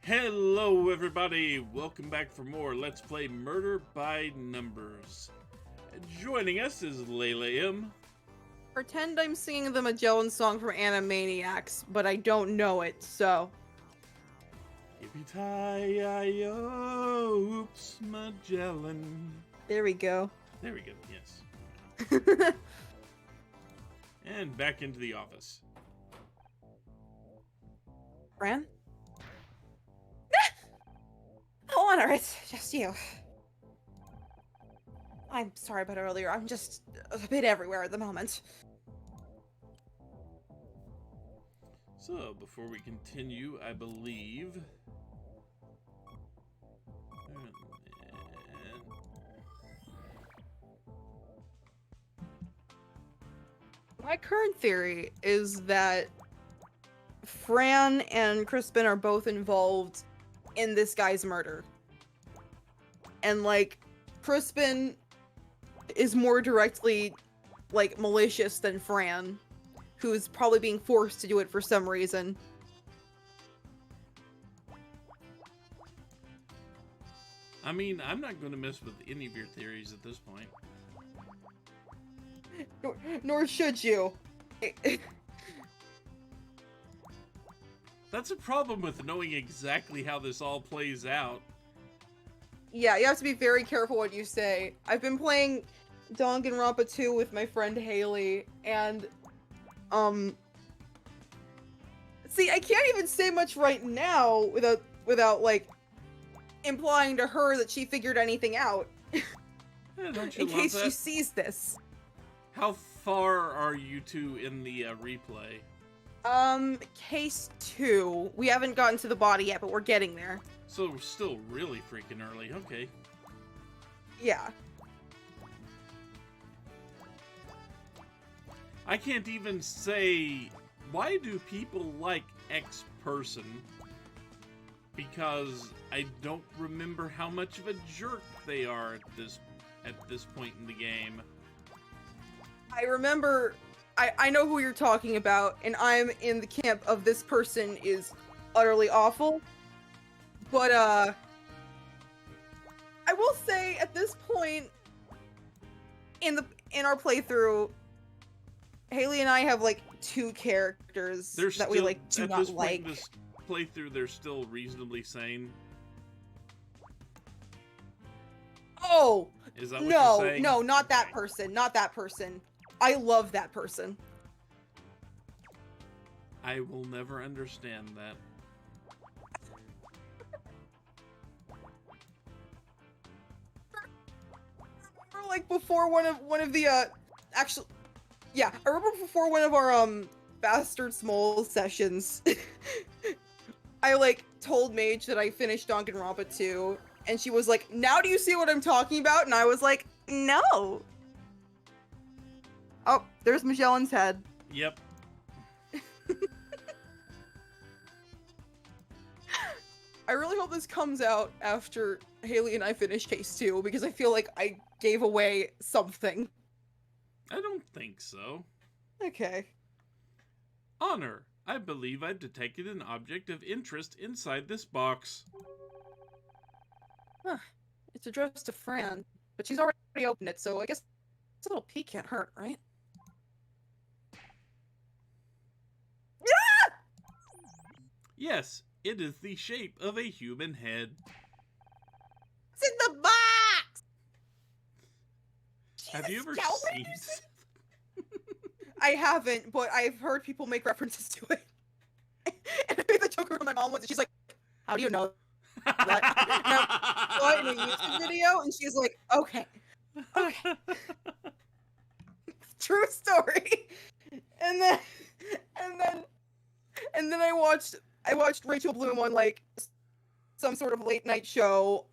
Hello everybody, welcome back for more Let's Play Murder by Numbers. Joining us is Layla M. Pretend I'm singing the Magellan song from Animaniacs, but I don't know it, so... Yippee-ki-yi-yo, oops, Magellan. There we go. There we go, yes. And back into the office. Fran? Oh, Honor, it's just you. I'm sorry about earlier, I'm just a bit everywhere at the moment. So, before we continue, I believe... My current theory is that Fran and Crispin are both involved in this guy's murder. And, like, Crispin is more directly, like, malicious than Fran, who's probably being forced to do it for some reason. I mean, I'm not going to mess with any of your theories at this point. Nor should you. That's a problem with knowing exactly how this all plays out. Yeah, you have to be very careful what you say. I've been playing Danganronpa 2 with my friend Haley, and, see, I can't even say much right now without, like, implying to her that she figured anything out. Yeah, don't you in love case that? she sees this. How far are you two in the replay? Case 2. We haven't gotten to the body yet, but we're getting there. So we're still really freaking early. Okay. Yeah. I can't even say, why do people like X person? Because I don't remember how much of a jerk they are at this point in the game. I remember, I know who you're talking about, and I'm in the camp of this person is utterly awful. But, I will say, at this point, in our playthrough, Haley and I have, like, two characters that we, like, do not like. At this point in this playthrough, they're still reasonably sane. Oh! Is that what you're saying? No, not that person, not that person. I love that person. I will never understand that. Like before one of the actually, yeah, I remember before one of our Bastard Small sessions, I like told Mage that I finished Danganronpa 2, and she was like, "Now do you see what I'm talking about?" And I was like, "No." Oh, there's Magellan's head. Yep. I really hope this comes out after Haley and I finish Case 2, because I feel like I gave away something. I don't think so. Okay. Honor, I believe I've detected an object of interest inside this box. Huh. It's addressed to Fran, but she's already opened it, so I guess a little peek can't hurt, right? Yes, it is the shape of a human head. It's in the box! Have you ever seen this? I haven't, but I've heard people make references to it. And I made the joke around my mom once, and she's like, "How do you know that?" And I saw it in a YouTube video, and she's like, "Okay. Okay." True story. And then I watched Rachel Bloom on like some sort of late night show,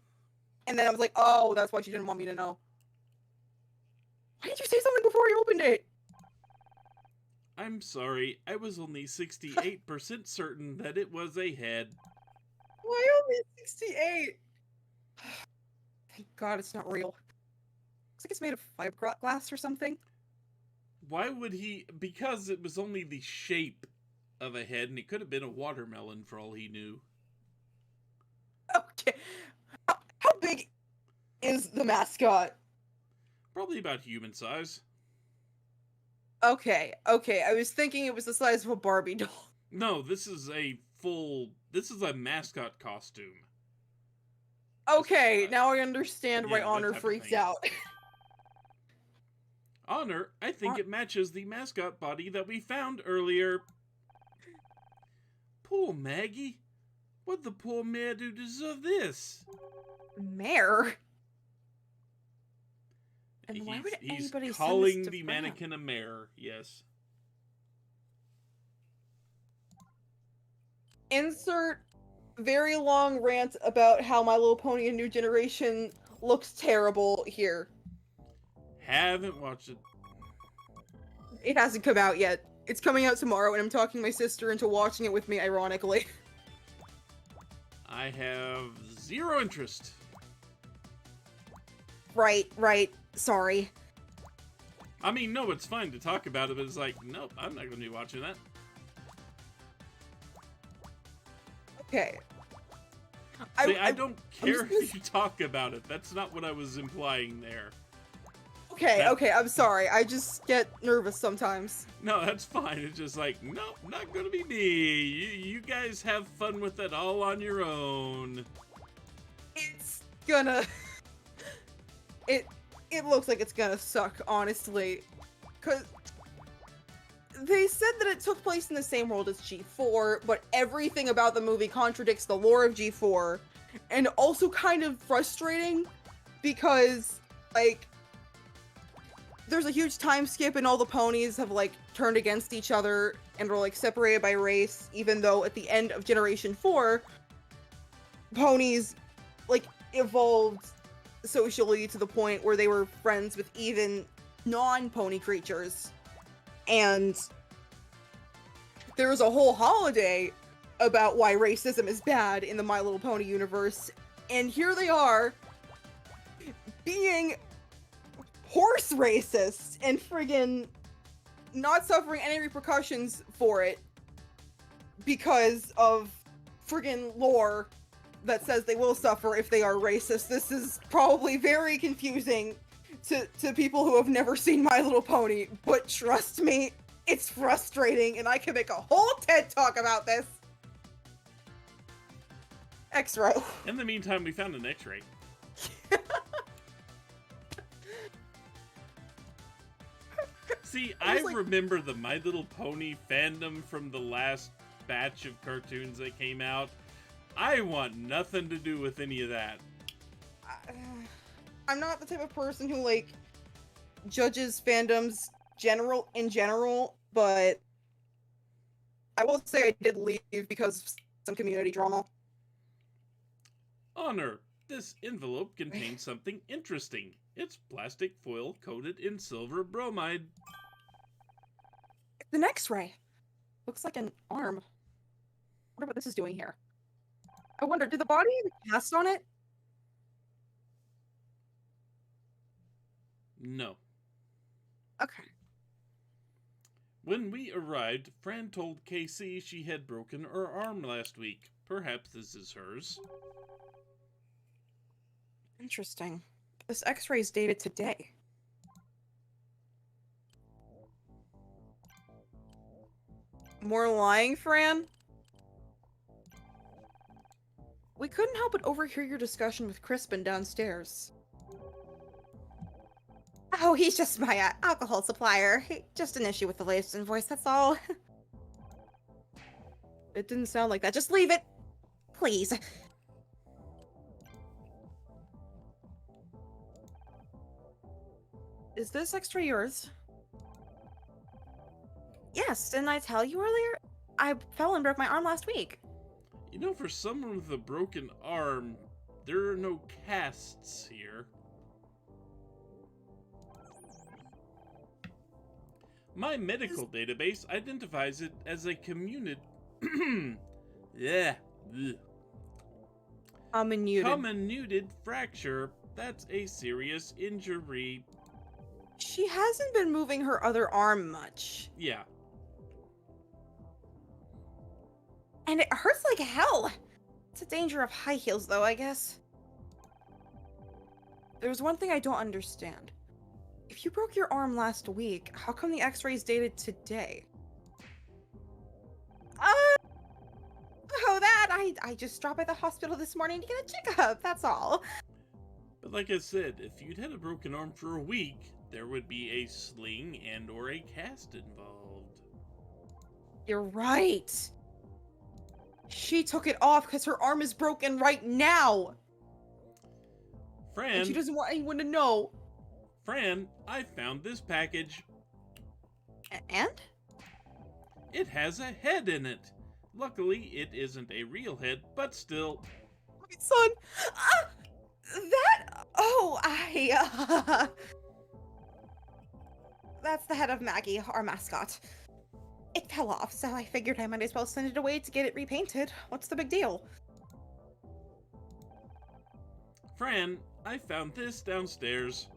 and then I was like, "Oh, that's why she didn't want me to know." Why did you say something before you opened it? I'm sorry, I was only 68% certain that it was a head. Why only 68? Thank God it's not real. Looks like it's made of fiberglass or something. Why would he? Because it was only the shape of a head, and it could have been a watermelon for all he knew. How big is the mascot? Probably about human size. Okay, I was thinking it was the size of a Barbie doll. No, this is a mascot costume. Okay, now I understand why Yeah, that Honor type of freaks thing. out. Honor, I think it matches the mascot body that we found earlier. Poor Maggie. What'd the poor mare do to deserve this? Mare? And why would He's anybody calling send this the to Fran? mannequin a mare, yes. Insert very long rant about how My Little Pony: A New Generation looks terrible here. Haven't watched it. It hasn't come out yet. It's coming out tomorrow, and I'm talking my sister into watching it with me, ironically. I have zero interest. Right. Sorry. I mean, no, it's fine to talk about it, but it's like, nope, I'm not going to be watching that. Okay. See, I don't care if you talk about it. That's not what I was implying there. Okay, I'm sorry. I just get nervous sometimes. No, that's fine. It's just like, nope, not gonna be me. You guys have fun with it all on your own. It's gonna... It looks like it's gonna suck, honestly. Cause... They said that it took place in the same world as G4, but everything about the movie contradicts the lore of G4, and also kind of frustrating, because, like, there's a huge time skip and all the ponies have, like, turned against each other and are, like, separated by race, even though at the end of Generation 4, ponies, like, evolved socially to the point where they were friends with even non-pony creatures. And there was a whole holiday about why racism is bad in the My Little Pony universe, and here they are being horse racist and friggin' not suffering any repercussions for it because of friggin' lore that says they will suffer if they are racist. This is probably very confusing to people who have never seen My Little Pony, but trust me, it's frustrating, and I can make a whole TED Talk about this. X-ray. In the meantime, we found an X-ray. See, I remember the My Little Pony fandom from the last batch of cartoons that came out. I want nothing to do with any of that. I'm not the type of person who, like, judges fandoms in general, but I will say I did leave because of some community drama. Honor, this envelope contains something interesting. It's plastic foil coated in silver bromide. It's an X-ray. Looks like an arm. I wonder what this is doing here. I wonder, did the body have a cast on it? No. Okay. When we arrived, Fran told KC she had broken her arm last week. Perhaps this is hers. Interesting. This X-ray is dated today. More lying, Fran? We couldn't help but overhear your discussion with Crispin downstairs. Oh, he's just my alcohol supplier. Just an issue with the latest invoice, that's all. It didn't sound like that. Just leave it! Please. Is this X-ray yours? Yes, didn't I tell you earlier? I fell and broke my arm last week. You know, for someone with a broken arm, there are no casts here. My medical database identifies it as a comminuted fracture. That's a serious injury. She hasn't been moving her other arm much. Yeah. And it hurts like hell. It's a danger of high heels, though, I guess. There's one thing I don't understand. If you broke your arm last week, how come the x-rays dated today? Oh, that! I just dropped by the hospital this morning to get a checkup, that's all. But like I said, if you'd had a broken arm for a week, there would be a sling and or a cast involved. You're right. She took it off because her arm is broken right now. Fran, And she doesn't want anyone to know. Fran, I found this package. And? It has a head in it. Luckily, it isn't a real head, but still. My son! That... Oh, That's the head of Maggie, our mascot. It fell off, so I figured I might as well send it away to get it repainted. What's the big deal? Fran, I found this downstairs.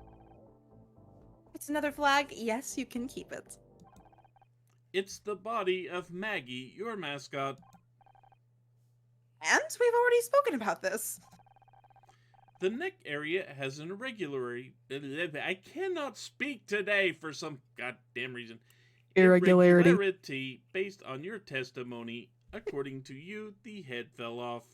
It's another flag. Yes, you can keep it. It's the body of Maggie, your mascot. And we've already spoken about this. The neck area has an irregularity. I cannot speak today for some goddamn reason. Irregularity based on your testimony. According to you, the head fell off.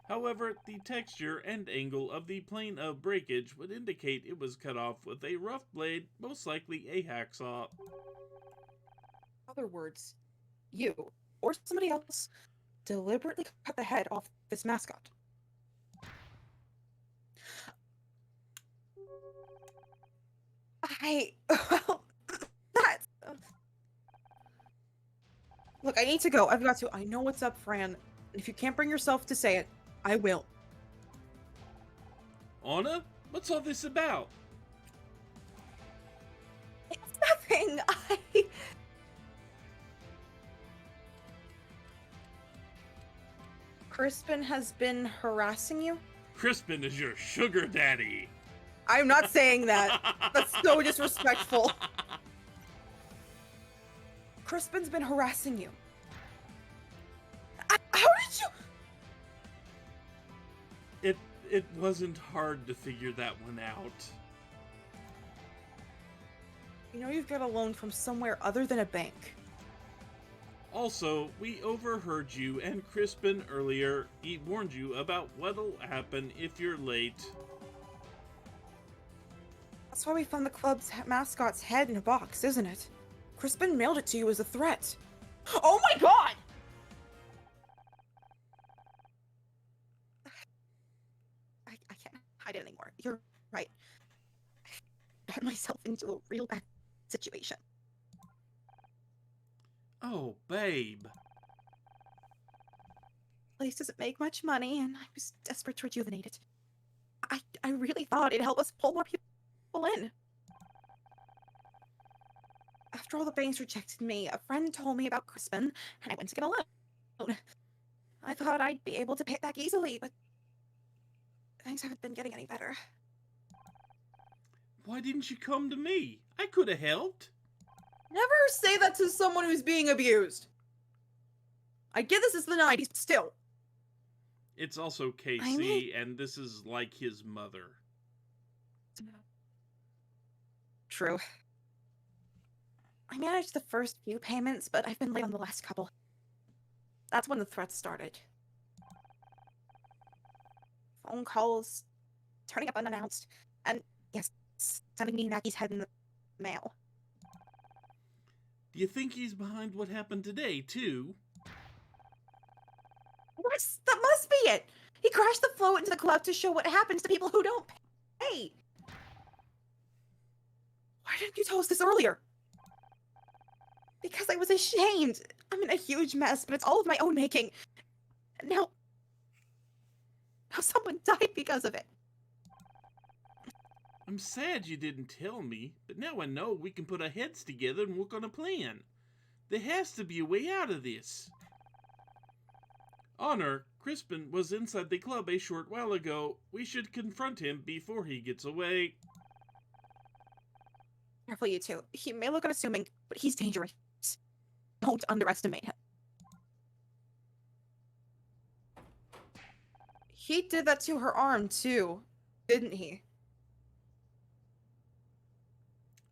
However, the texture and angle of the plane of breakage would indicate it was cut off with a rough blade, most likely a hacksaw. Other words, you or somebody else deliberately cut the head off this mascot. Well, that's... Look, I need to go. I've got to. I know what's up, Fran. If you can't bring yourself to say it, I will. Anna, what's all this about? It's nothing. Crispin has been harassing you? Crispin is your sugar daddy. I'm not saying that. That's so disrespectful. Crispin's been harassing you. How did you... It wasn't hard to figure that one out. You know you've got a loan from somewhere other than a bank. Also, we overheard you and Crispin earlier. He warned you about what'll happen if you're late. That's why we found the club's mascot's head in a box, isn't it? Crispin mailed it to you as a threat. Oh my god! I can't hide it anymore. You're right. I got myself into a real bad situation. Oh, babe. The place doesn't make much money, and I was desperate to rejuvenate it. I really thought it'd help us pull more people in. After all the banks rejected me, a friend told me about Crispin, and I went to get a loan. I thought I'd be able to pay it back easily, but things haven't been getting any better. Why didn't you come to me? I could have helped. Never say that to someone who's being abused. I get this is the 90s, but still. It's also KC, and this is like his mother. True. I managed the first few payments, but I've been late on the last couple. That's when the threats started. Phone calls, turning up unannounced, and yes, sending me Maggie's head in the mail. Do you think he's behind what happened today, too? That must be it! He crashed the float into the club to show what happens to people who don't pay! Why didn't you tell us this earlier? Because I was ashamed. I'm in a huge mess, but it's all of my own making. Now someone died because of it. I'm sad you didn't tell me, but now I know we can put our heads together and work on a plan. There has to be a way out of this. Honor, Crispin was inside the club a short while ago. We should confront him before he gets away. Careful, you two. He may look unassuming, but he's dangerous. Don't underestimate him. He did that to her arm, too, didn't he?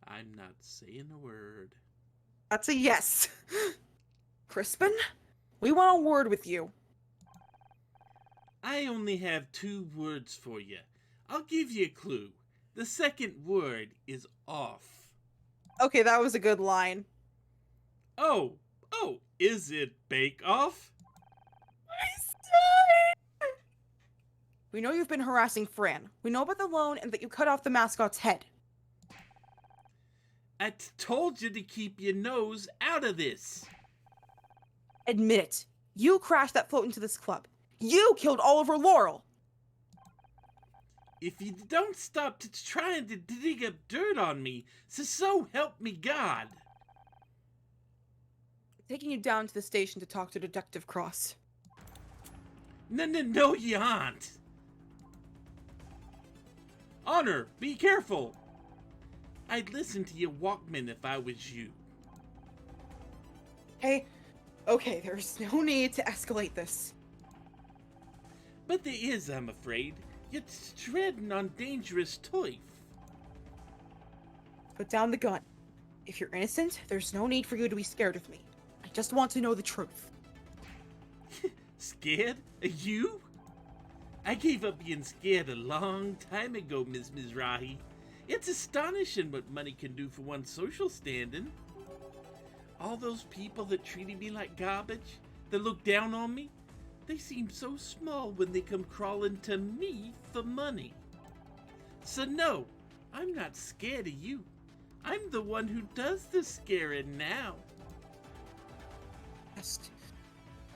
I'm not saying a word. That's a yes. Crispin, we want a word with you. I only have 2 words for you. I'll give you a clue. The second word is off. Okay, that was a good line. Oh, is it Bake Off? We know you've been harassing Fran. We know about the loan and that you cut off the mascot's head. I told you to keep your nose out of this. Admit it. You crashed that float into this club. You killed Oliver Laurel. If you don't stop trying to dig up dirt on me, so help me God. I'm taking you down to the station to talk to Detective Cross. No, you aren't. Honor, be careful. I'd listen to your Walkman if I was you. Hey, okay, there's no need to escalate this. But there is, I'm afraid. You're treading on dangerous turf. Put down the gun. If you're innocent, there's no need for you to be scared of me. I just want to know the truth. Scared? You? I gave up being scared a long time ago, Ms. Mizrahi. It's astonishing what money can do for one's social standing. All those people that treated me like garbage, that looked down on me, they seem so small when they come crawling to me for money. So no, I'm not scared of you. I'm the one who does the scaring now. Just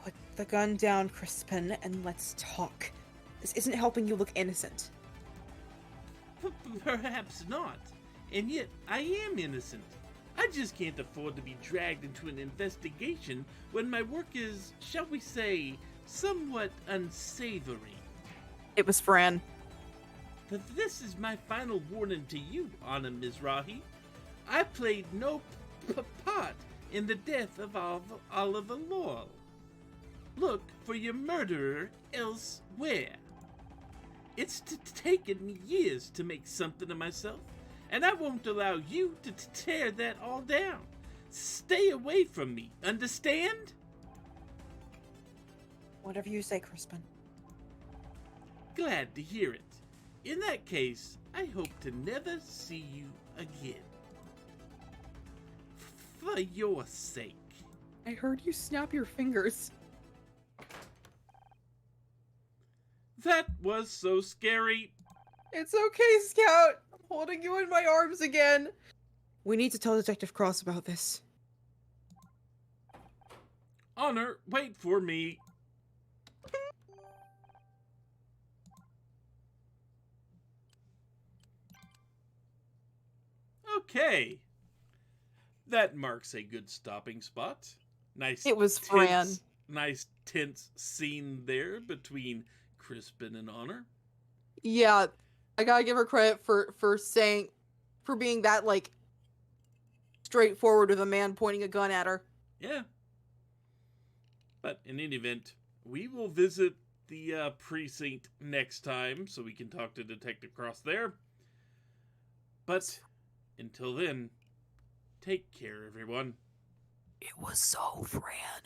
put the gun down, Crispin, and let's talk. This isn't helping you look innocent. Perhaps not. And yet, I am innocent. I just can't afford to be dragged into an investigation when my work is, shall we say, somewhat unsavory. It was Fran. But this is my final warning to you, Anna Mizrahi. I played no part in the death of Oliver Laurel. Look for your murderer elsewhere. It's taken me years to make something of myself, and I won't allow you to tear that all down. Stay away from me, understand? Whatever you say, Crispin. Glad to hear it. In that case, I hope to never see you again. For your sake. I heard you snap your fingers. That was so scary. It's okay, Scout. I'm holding you in my arms again. We need to tell Detective Cross about this. Honor, wait for me. Okay. That marks a good stopping spot. Nice. It was Fran. Nice tense scene there between Crispin and Honor. Yeah, I gotta give her credit for being that, like, straightforward with a man pointing a gun at her. Yeah. But in any event, we will visit the precinct next time so we can talk to Detective Cross there. But until then, take care, everyone. It was so Fran.